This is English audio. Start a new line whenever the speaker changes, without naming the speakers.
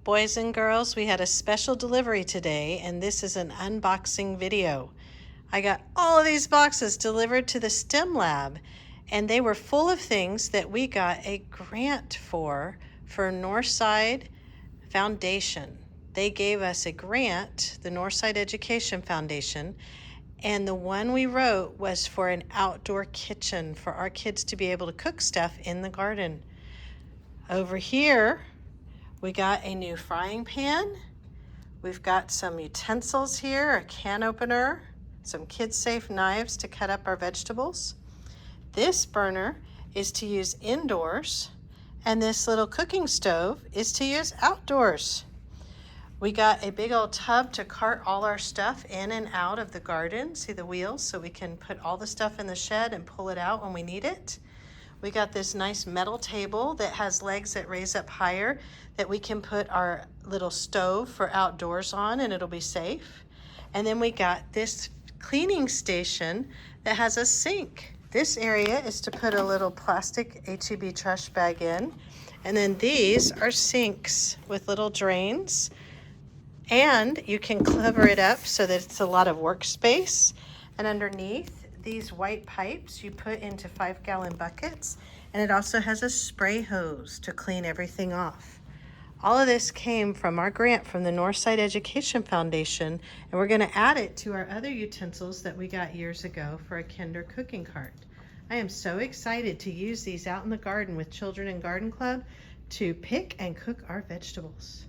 Boys and girls, we had a special delivery today, and this is an unboxing video. I got all of these boxes delivered to the STEM lab, and they were full of things that we got a grant for Northside Foundation. They gave us a grant, the Northside Education Foundation, and the one we wrote was for an outdoor kitchen for our kids to be able to cook stuff in the garden. Over here, we got a new frying pan. We've got some utensils here, a can opener, some kid-safe knives to cut up our vegetables. This burner is to use indoors, and this little cooking stove is to use outdoors. We got a big old tub to cart all our stuff in and out of the garden. See the wheels? So we can put all the stuff in the shed and pull it out when we need it. We got this nice metal table that has legs that raise up higher that we can put our little stove for outdoors on, and it'll be safe. And then we got this cleaning station that has a sink. This area is to put a little plastic HEB trash bag in. And then these are sinks with little drains. And you can cover it up so that it's a lot of workspace. And underneath, these white pipes you put into 5-gallon buckets, and it also has a spray hose to clean everything off. All of this came from our grant from the Northside Education Foundation, and we're going to add it to our other utensils that we got years ago for a Kinder cooking cart. I am so excited to use these out in the garden with Children in Garden Club to pick and cook our vegetables.